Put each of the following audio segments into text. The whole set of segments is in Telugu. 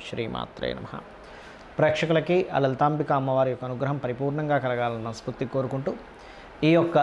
శ్రీమాత్రే నమః. ప్రేక్షకులకి ఆ లలితాంబిక అమ్మవారి యొక్క అనుగ్రహం పరిపూర్ణంగా కలగాలన్న స్ఫూర్తి కోరుకుంటూ ఈ యొక్క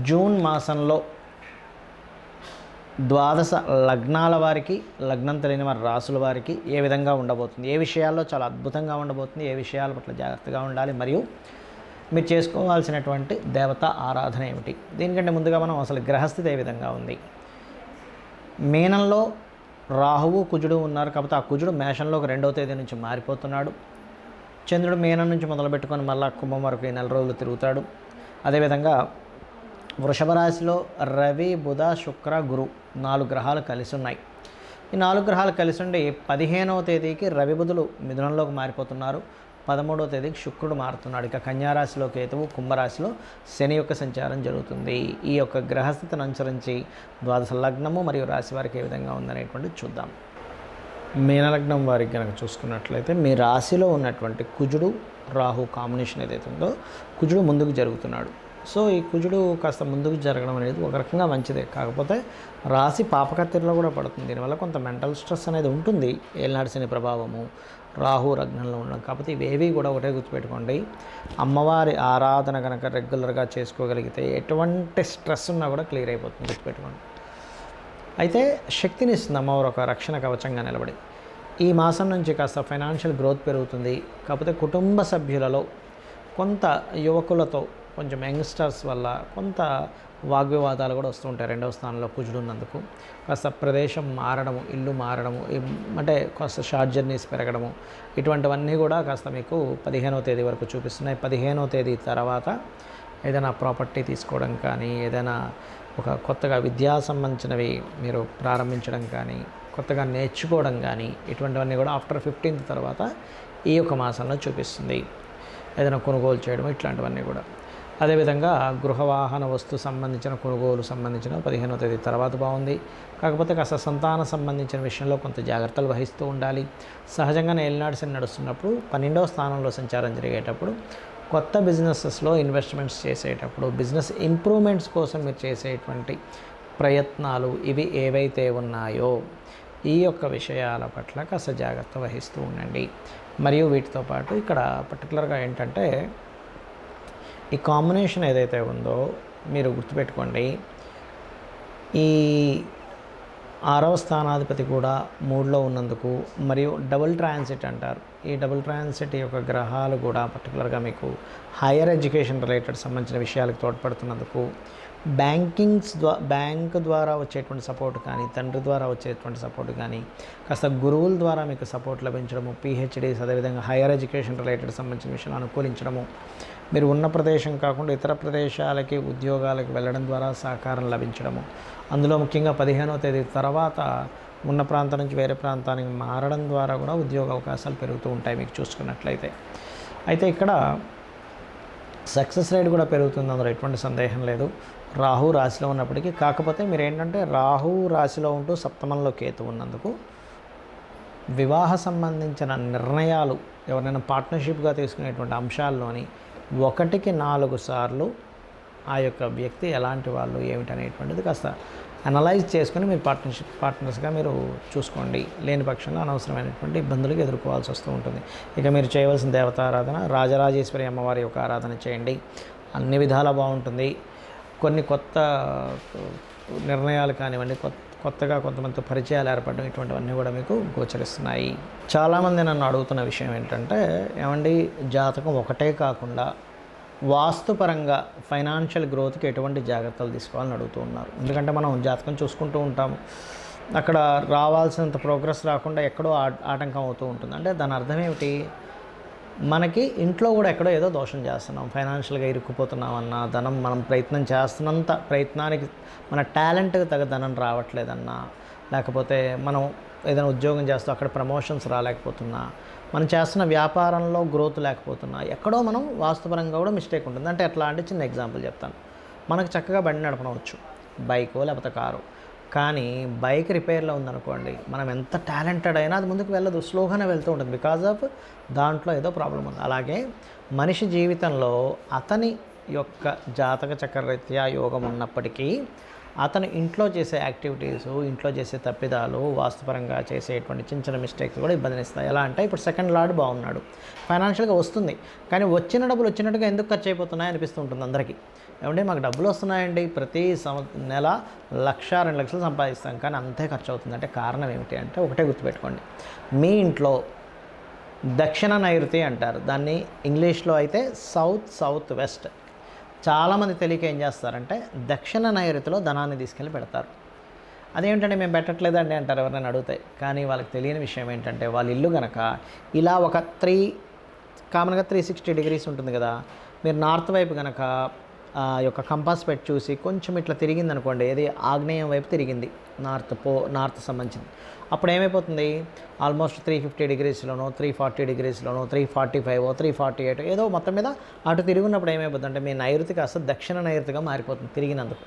జూన్ మాసంలో ద్వాదశ లగ్నాల వారికి, లగ్నం తెలియని వారి రాసుల వారికి ఏ విధంగా ఉండబోతుంది, ఏ విషయాల్లో చాలా అద్భుతంగా ఉండబోతుంది, ఏ విషయాల పట్ల జాగ్రత్తగా ఉండాలి, మరియు మీరు చేసుకోవాల్సినటువంటి దేవత ఆరాధన ఏమిటి. దీనికంటే ముందుగా మనం అసలు గ్రహస్థితి ఏ విధంగా ఉంది. మీనంలో రాహువు కుజుడు ఉన్నారు కాబట్టి ఆ కుజుడు మేషంలోకి 2వ తేదీ నుంచి మారిపోతున్నాడు. చంద్రుడు మీనం నుంచి మొదలుపెట్టుకొని మళ్ళా కుంభం వరకు ఈ 4 రోజులు తిరుగుతాడు. అదేవిధంగా వృషభ రాశిలో రవి, బుధ, శుక్ర, గురు 4 గ్రహాలు కలిసి ఉన్నాయి. ఈ 4 గ్రహాలు కలిసి ఉండి 15వ తేదీకి రవి బుధులు మిథునంలోకి మారిపోతున్నారు. 13వ తేదీకి శుక్రుడు మారుతున్నాడు. ఇక కన్యారాశిలో కేతువు, కుంభరాశిలో శని యొక్క సంచారం జరుగుతుంది. ఈ యొక్క గ్రహస్థితిని అనుసరించి ద్వాదశ లగ్నము మరియు రాశి వారికి ఏ విధంగా ఉందనేటువంటిది చూద్దాం. మీనలగ్నం వారికి కనుక చూసుకున్నట్లయితే మీ రాశిలో ఉన్నటువంటి కుజుడు రాహు కాంబినేషన్ ఏదైతే ఉందో కుజుడు ముందుకు జరుగుతున్నాడు. సో ఈ కుజుడు కాస్త ముందుకు జరగడం అనేది ఒక రకంగా మంచిదే. కాకపోతే రాశి పాపకత్తిరిలో కూడా పడుతుంది. దీనివల్ల కొంత మెంటల్ స్ట్రెస్ అనేది ఉంటుంది. ఏలినాటి శని ప్రభావము, రాహు లగ్నంలో ఉండడం. కాకపోతే ఇవేవి కూడా ఒకటే గుర్తుపెట్టుకోండి, అమ్మవారి ఆరాధన కనుక రెగ్యులర్గా చేసుకోగలిగితే ఎటువంటి స్ట్రెస్ ఉన్నా కూడా క్లియర్ అయిపోతుంది, గుర్తుపెట్టుకోండి. అయితే శక్తిని ఇస్తుంది అమ్మవారు, ఒక రక్షణ కవచంగా నిలబడి. ఈ మాసం నుంచి కాస్త ఫైనాన్షియల్ గ్రోత్ పెరుగుతుంది. కాకపోతే కుటుంబ సభ్యులలో కొంత యువకులతో, కొంచెం యంగ్స్టర్స్ వల్ల కొంత వాగ్వివాదాలు కూడా వస్తూ ఉంటాయి. 2వ స్థానంలో కుజుడు ఉన్నందుకు కాస్త ప్రదేశం మారడము, ఇల్లు మారడము, అంటే కాస్త షార్ట్ జర్నీస్ పెరగడము, ఇటువంటివన్నీ కూడా కాస్త మీకు 15వ తేదీ వరకు చూపిస్తున్నాయి. 15వ తేదీ తర్వాత ఏదైనా ప్రాపర్టీ తీసుకోవడం కానీ, ఏదైనా ఒక కొత్తగా విద్యా సంబంధించినవి మీరు ప్రారంభించడం కానీ, కొత్తగా నేర్చుకోవడం కానీ, ఇటువంటివన్నీ కూడా ఆఫ్టర్ 15th తర్వాత ఈ యొక్క మాసంలో చూపిస్తుంది. ఏదైనా కొనుగోలు చేయడం, ఇట్లాంటివన్నీ కూడా. అదేవిధంగా గృహవాహన వస్తు సంబంధించిన కొనుగోలు సంబంధించిన 15వ తేదీ తర్వాత బాగుంది. కాకపోతే కాస్త సంతాన సంబంధించిన విషయంలో కొంత జాగ్రత్తలు వహిస్తూ ఉండాలి. సహజంగానే ఏలినాటి శని నడుస్తున్నప్పుడు 12వ స్థానంలో సంచారం జరిగేటప్పుడు కొత్త బిజినెసెస్లో ఇన్వెస్ట్మెంట్స్ చేసేటప్పుడు, బిజినెస్ ఇంప్రూవ్మెంట్స్ కోసం మీరు చేసేటువంటి ప్రయత్నాలు ఇవి ఏవైతే ఉన్నాయో ఈ యొక్క విషయాల పట్ల కాస్త జాగ్రత్త వహిస్తూ ఉండండి. మరియు వీటితో పాటు ఇక్కడ పర్టికులర్గా ఏంటంటే ఈ కాంబినేషన్ ఏదైతే ఉందో మీరు గుర్తుపెట్టుకోండి, ఈ 6వ స్థానాధిపతి కూడా 3లో ఉన్నందుకు, మరియు డబుల్ ట్రాన్సిట్ అంటారు. ఈ డబుల్ ట్రాన్సిట్ యొక్క గ్రహాలు కూడా పర్టికులర్గా మీకు హైయర్ ఎడ్యుకేషన్ రిలేటెడ్ సంబంధించిన విషయాలకు తోడ్పడుతున్నందుకు, బ్యాంక్ ద్వారా వచ్చేటువంటి సపోర్ట్ కానీ, తండ్రి ద్వారా వచ్చేటువంటి సపోర్ట్ కానీ, కాస్త గురువుల ద్వారా మీకు సపోర్ట్ లభించడము, పిహెచ్డీస్, అదేవిధంగా హైయర్ ఎడ్యుకేషన్ రిలేటెడ్ సంబంధించిన విషయాలు అనుకూలించడము, మీరు ఉన్న ప్రదేశం కాకుండా ఇతర ప్రదేశాలకి ఉద్యోగాలకు వెళ్ళడం ద్వారా సహకారం లభించడము, అందులో ముఖ్యంగా 15వ తేదీ తర్వాత ఉన్న ప్రాంతం నుంచి వేరే ప్రాంతానికి మారడం ద్వారా కూడా ఉద్యోగ అవకాశాలు పెరుగుతూ ఉంటాయి మీకు చూసుకున్నట్లయితే. అయితే ఇక్కడ సక్సెస్ రేట్ కూడా పెరుగుతుంది, అందులో ఎటువంటి సందేహం లేదు, రాహు రాశిలో ఉన్నప్పటికీ. కాకపోతే మీరు ఏంటంటే రాహు రాశిలో ఉంటూ సప్తమంలో కేతు ఉన్నందుకు వివాహ సంబంధించిన నిర్ణయాలు ఎవరైనా పార్ట్నర్షిప్గా తీసుకునేటువంటి అంశాల్లోని 1కి 4 సార్లు ఆ యొక్క వ్యక్తి ఎలాంటి వాళ్ళు ఏమిటనేటువంటిది కాస్త అనలైజ్ చేసుకుని మీరు పార్ట్నర్స్గా మీరు చూసుకోండి. లేని పక్షంలో అనవసరమైనటువంటి ఇబ్బందులకు ఎదుర్కోవాల్సి వస్తూ ఉంటుంది. ఇక మీరు చేయవలసిన దేవతారాధన రాజరాజేశ్వరి అమ్మవారి యొక్క ఆరాధన చేయండి, అన్ని విధాలా బాగుంటుంది. కొన్ని కొత్త నిర్ణయాలు కానివ్వండి, కొత్తగా కొంతమంది పరిచయాలు ఏర్పడడం, ఇటువంటివన్నీ కూడా మీకు గోచరిస్తున్నాయి. చాలామంది నన్ను అడుగుతున్న విషయం ఏంటంటే, ఏమండి జాతకం ఒకటే కాకుండా వాస్తుపరంగా ఫైనాన్షియల్ గ్రోత్కి ఎటువంటి జాగ్రత్తలు తీసుకోవాలని అడుగుతూ ఉన్నారు. ఎందుకంటే మనం జాతకం చూసుకుంటూ ఉంటాము, అక్కడ రావాల్సినంత ప్రోగ్రెస్ రాకుండా ఎక్కడో ఆటంకం అవుతూ ఉంటుంది. అంటే దాని అర్థం ఏమిటి, మనకి ఇంట్లో కూడా ఎక్కడో ఏదో దోషం చేస్తున్నాం, ఫైనాన్షియల్గా ఇరుక్కుపోతున్నామన్నా, ధనం మనం ప్రయత్నం చేస్తున్నంత ప్రయత్నానికి మన టాలెంట్కి తగ్గ ధనం రావట్లేదన్నా, లేకపోతే మనం ఏదైనా ఉద్యోగం చేస్తూ అక్కడ ప్రమోషన్స్ రాలేకపోతున్నా, మనం చేస్తున్న వ్యాపారంలో గ్రోత్ లేకపోతున్నా, ఎక్కడో మనం వాస్తుపరంగా కూడా మిస్టేక్ ఉంటుంది. అంటే ఎట్లా అంటే చిన్న ఎగ్జాంపుల్ చెప్తాను. మనకు చక్కగా బండి నడపనవచ్చు, బైకో లేకపోతే కారు, కానీ బైక్ రిపేర్లో ఉందనుకోండి, మనం ఎంత టాలెంటెడ్ అయినా అది ముందుకు వెళ్ళదు, స్లోగానే వెళ్తూ ఉంటుంది. బికాజ్ ఆఫ్ దాంట్లో ఏదో ప్రాబ్లం ఉంది. అలాగే మనిషి జీవితంలో అతని యొక్క జాతక చక్రరీత్యా యోగం ఉన్నప్పటికీ అతను ఇంట్లో చేసే యాక్టివిటీస్, ఇంట్లో చేసే తప్పిదాలు, వాస్తుపరంగా చేసేటువంటి చిన్న చిన్న మిస్టేక్స్ కూడా ఇబ్బందినిస్తాయి. ఎలా అంటే ఇప్పుడు సెకండ్ లార్డ్ బాగున్నాడు, ఫైనాన్షియల్గా వస్తుంది, కానీ వచ్చిన డబ్బులు వచ్చినట్టుగా ఎందుకు ఖర్చు అయిపోతున్నాయి అనిపిస్తూ ఉంటుంది అందరికీ. ఏమంటే మాకు డబ్బులు వస్తున్నాయండి, ప్రతి నెల 1,00,000 2 లక్షలు సంపాదిస్తాం, కానీ అంతే ఖర్చు అవుతుంది. అంటే కారణం ఏమిటి అంటే ఒకటే గుర్తుపెట్టుకోండి, మీ ఇంట్లో దక్షిణ నైరుతి అంటారు దాన్ని, ఇంగ్లీష్లో అయితే సౌత్ వెస్ట్. చాలామంది తెలియక ఏం చేస్తారంటే దక్షిణ నైరుతిలో ధనాన్ని తీసుకెళ్ళి పెడతారు. అదేంటంటే మేము పెట్టట్లేదండి అంటారు ఎవరైనా అడిగితే. కానీ వాళ్ళకి తెలియని విషయం ఏంటంటే వాళ్ళ ఇల్లు కనుక ఇలా ఒక కామన్గా 360 డిగ్రీస్ ఉంటుంది కదా, మీరు నార్త్ వైపు కనుక యొక్క కంపాస్ పెట్టి చూసి కొంచెం ఇట్లా తిరిగింది అనుకోండి, ఏది ఆగ్నేయం వైపు తిరిగింది, నార్త్ సంబంధించింది, అప్పుడు ఏమైపోతుంది, ఆల్మోస్ట్ 350 డిగ్రీస్లోనో 340 డిగ్రీస్లోనో 345 348 ఏదో మొత్తం మీద అటు తిరుగున్నప్పుడు ఏమైపోతుంది అంటే మీ నైరుతి కాస్త దక్షిణ నైరుతిగా మారిపోతుంది తిరిగినందుకు.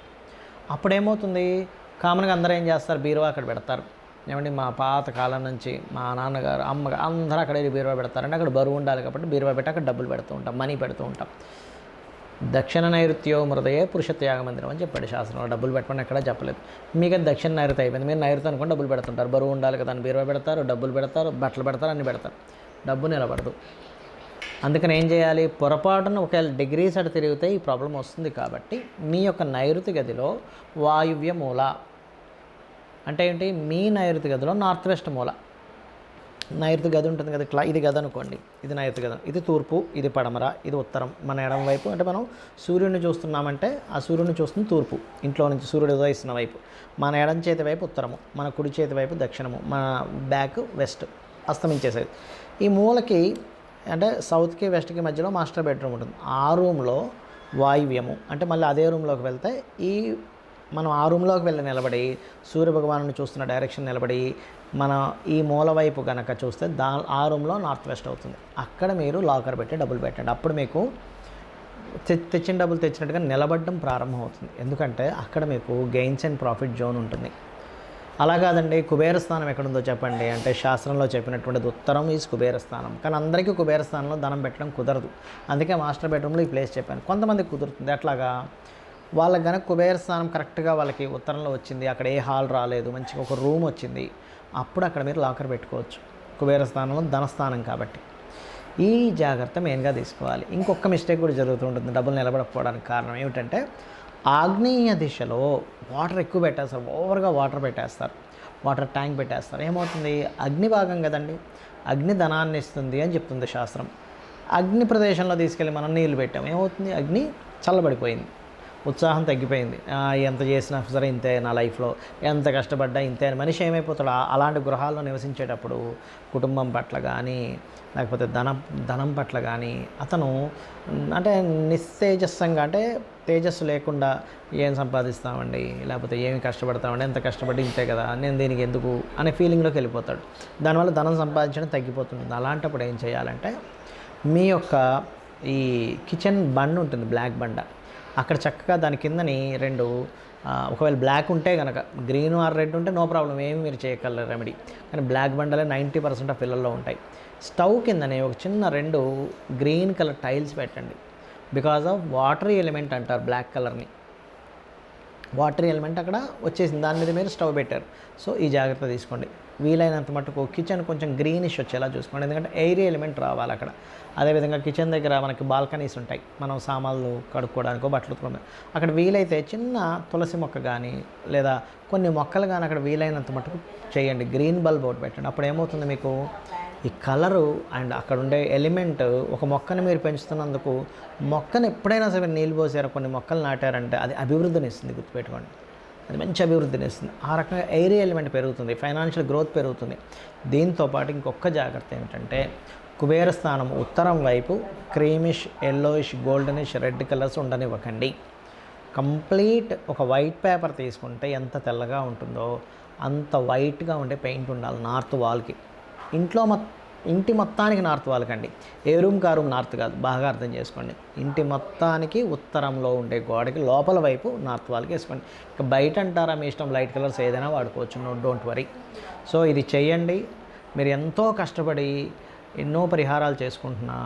అప్పుడు ఏమవుతుంది, కామన్గా అందరూ ఏం చేస్తారు, బీరువా అక్కడ పెడతారు. ఏమంటే మా పాత కాలం నుంచి మా నాన్నగారు అమ్మగారు అందరూ అక్కడ బీరువా పెడతారంటే అక్కడ బరువు ఉండాలి కాబట్టి బీరువా పెట్టి అక్కడ డబ్బులు పెడుతూ ఉంటాం, మనీ పెడుతూ ఉంటాం. దక్షిణ నైరుత్యో మృదయే పురుషత్యాగ మందిరం అని చెప్పాడు శాస్త్రంలో. డబ్బులు పెట్టమని ఎక్కడా చెప్పలేదు. మీకు దక్షిణ నైరుతి అయిపోయింది, మీరు నైరుతి అనుకుని డబ్బులు పెడుతుంటారు, బరువు ఉండాలి కదా అని బీరువా పెడతారు, డబ్బులు పెడతారు, బట్టలు పెడతారు, అన్నీ పెడతారు, డబ్బు నిలబడదు. అందుకని ఏం చేయాలి, పొరపాటున ఒకవేళ డిగ్రీస్ అటు తిరిగితే ఈ ప్రాబ్లం వస్తుంది. కాబట్టి మీ యొక్క నైరుతి గదిలో వాయువ్య మూల అంటే ఏంటి, మీ నైరుతి గదిలో నార్త్ వెస్ట్ మూల, నైరుతి గది ఉంటుంది కదా, ఇట్లా ఇది గది అనుకోండి, ఇది నైరుతి గది, ఇది తూర్పు, ఇది పడమర, ఇది ఉత్తరం. మన ఎడం వైపు అంటే మనం సూర్యుడిని చూస్తున్నామంటే ఆ సూర్యుడిని చూస్తుంది తూర్పు, ఇంట్లో నుంచి సూర్యుడు ఉదయిస్తున్న వైపు. మన ఎడం చేతి వైపు ఉత్తరము, మన కుడి చేతి వైపు దక్షిణము, మన బ్యాక్ వెస్ట్, అస్తమించేసేది. ఈ మూలకి అంటే సౌత్కి వెస్ట్కి మధ్యలో మాస్టర్ బెడ్రూమ్ ఉంటుంది. ఆ రూమ్లో వాయువ్యము అంటే మళ్ళీ అదే రూమ్లోకి వెళ్తే మనం ఆ రూమ్లోకి వెళ్ళి నిలబడి సూర్యభగవాను చూస్తున్న డైరెక్షన్ నిలబడి మన ఈ మూల వైపు కనుక చూస్తే ఆ రూమ్లో నార్త్ వెస్ట్ అవుతుంది. అక్కడ మీరు లాకర్ పెట్టి డబ్బులు పెట్టండి. అప్పుడు మీకు తెచ్చిన డబ్బులు తెచ్చినట్టుగా నిలబడడం ప్రారంభం అవుతుంది. ఎందుకంటే అక్కడ మీకు గెయిన్స్ అండ్ ప్రాఫిట్ జోన్ ఉంటుంది. అలా కాదండి, కుబేర స్థానం ఎక్కడుందో చెప్పండి అంటే శాస్త్రంలో చెప్పినటువంటిది ఉత్తరం ఈజ్ కుబేర స్థానం. కానీ అందరికీ కుబేర స్థానంలో ధనం పెట్టడం కుదరదు. అందుకే మాస్టర్ బెడ్రూమ్లో ఈ ప్లేస్ చెప్పాను. కొంతమందికి కుదురుతుంది. అట్లాగా వాళ్ళకి కనుక కుబేర స్థానం కరెక్ట్గా వాళ్ళకి ఉత్తరంలో వచ్చింది, అక్కడ ఏ హాల్ రాలేదు, మంచిగా ఒక రూమ్ వచ్చింది, అప్పుడు అక్కడ మీరు లాకర్ పెట్టుకోవచ్చు. కుబేర స్థానంలో ధనస్థానం కాబట్టి ఈ జాగ్రత్త మెయిన్గా తీసుకోవాలి. ఇంకొక మిస్టేక్ కూడా జరుగుతూ ఉంటుంది డబ్బులు నిలబడకపోవడానికి కారణం ఏమిటంటే ఆగ్నేయ దిశలో వాటర్ ఎక్కువ పెట్టేస్తారు, ఓవర్గా వాటర్ పెట్టేస్తారు, వాటర్ ట్యాంక్ పెట్టేస్తారు. ఏమవుతుంది, అగ్ని భాగం కదండి, అగ్ని ధనాన్ని ఇస్తుంది అని చెప్తుంది శాస్త్రం. అగ్ని ప్రదేశంలో తీసుకెళ్ళి మనం నీళ్ళు పెట్టాం, ఏమవుతుంది, అగ్ని చల్లబడిపోయింది, ఉత్సాహం తగ్గిపోయింది. ఎంత చేసినా సరే ఇంతే, నా లైఫ్లో ఎంత కష్టపడ్డా ఇంతే అని మనిషి ఏమైపోతాడు. అలాంటి గృహాల్లో నివసించేటప్పుడు కుటుంబం పట్ల కానీ లేకపోతే ధనం పట్ల కానీ అతను అంటే నిస్తేజస్సంగా, అంటే తేజస్సు లేకుండా ఏం సంపాదిస్తామండి, లేకపోతే ఏమి కష్టపడతామండి, ఎంత కష్టపడి ఇంతే కదా, నేను దీనికి ఎందుకు అనే ఫీలింగ్లోకి వెళ్ళిపోతాడు. దానివల్ల ధనం సంపాదించడం తగ్గిపోతుంది. అలాంటప్పుడు ఏం చేయాలంటే మీ యొక్క ఈ కిచెన్ బండ్ ఉంటుంది, బ్లాక్ బండ, అక్కడ చక్కగా దాని కిందని ఒకవేళ బ్లాక్ ఉంటే కనుక, గ్రీన్ ఆర్ రెడ్ ఉంటే నో ప్రాబ్లం, ఏమి మీరు చేయగలరు రెమెడీ. కానీ బ్లాక్ బండలే 90% ఆఫ్ పిల్లల్లో ఉంటాయి. స్టవ్ కిందనే ఒక చిన్న 2 గ్రీన్ కలర్ టైల్స్ పెట్టండి. బికాజ్ ఆఫ్ వాటరీ ఎలిమెంట్ అంటారు బ్లాక్ కలర్ని, వాటరీ ఎలిమెంట్ అక్కడ వచ్చేసింది, దాని మీద మీరు స్టవ్ పెట్టారు. సో ఈ జాగ్రత్త తీసుకోండి. వీలైనంత మటుకు కిచెన్ కొంచెం గ్రీనిష్ వచ్చేలా చూసుకోండి, ఎందుకంటే ఎయిరీ ఎలిమెంట్ రావాలి అక్కడ. అదేవిధంగా కిచెన్ దగ్గర మనకి బాల్కనీస్ ఉంటాయి, మనం సామాన్లు కడుక్కోవడానికో బట్టలు ఉతుకోవడానికి, అక్కడ వీలైతే చిన్న తులసి మొక్క కానీ లేదా కొన్ని మొక్కలు కానీ అక్కడ వీలైనంత మటుకు చేయండి. గ్రీన్ బల్బ్ ఒకటి పెట్టండి. అప్పుడు ఏమవుతుంది, మీకు ఈ కలరు అండ్ అక్కడ ఉండే ఎలిమెంట్, ఒక మొక్కని మీరు పెంచుతున్నందుకు, మొక్కను ఎప్పుడైనా సరే నీళ్ళు పోసారు, కొన్ని మొక్కలు నాటారంటే అది అభివృద్ధిని ఇస్తుంది, గుర్తుపెట్టుకోండి, అది మంచి అభివృద్ధిని ఇస్తుంది. ఆ రకంగా ఎయిరీ ఎలిమెంట్ పెరుగుతుంది, ఫైనాన్షియల్ గ్రోత్ పెరుగుతుంది. దీంతోపాటు ఇంకొక జాగ్రత్త ఏమిటంటే కుబేర స్థానం ఉత్తరం వైపు creamish, yellowish, goldenish, red colours ఉండనివ్వకండి. కంప్లీట్ ఒక వైట్ పేపర్ తీసుకుంటే ఎంత తెల్లగా ఉంటుందో అంత వైట్గా ఉండే పెయింట్ ఉండాలి నార్త్ వాల్కి. ఇంటి మొత్తానికి నార్త్ వాల్ కండి, ఏ రూమ్ కా రూమ్ నార్త్ కాదు, బాగా అర్థం చేసుకోండి. ఇంటి మొత్తానికి ఉత్తరంలో ఉండే గోడకి లోపల వైపు నార్త్ వాల్కి వేసుకోండి. ఇక బయట అంటారా మీ ఇష్టం, లైట్ కలర్స్ ఏదైనా వాడుకోవచ్చు, డోంట్ వరీ. సో ఇది చెయ్యండి. మీరు ఎంతో కష్టపడి ఎన్నో పరిహారాలు చేసుకుంటున్నా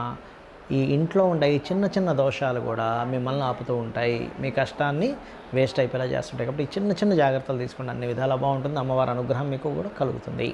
ఈ ఇంట్లో ఉండే ఈ చిన్న చిన్న దోషాలు కూడా మిమ్మల్ని ఆపుతూ ఉంటాయి, మీ కష్టాన్ని వేస్ట్ అయిపోయేలా చేస్తుంటాయి. కాబట్టి ఈ చిన్న చిన్న జాగ్రత్తలు తీసుకోండి, అన్ని విధాలా బాగుంటుంది. అమ్మవారి అనుగ్రహం మీకు కూడా కలుగుతుంది.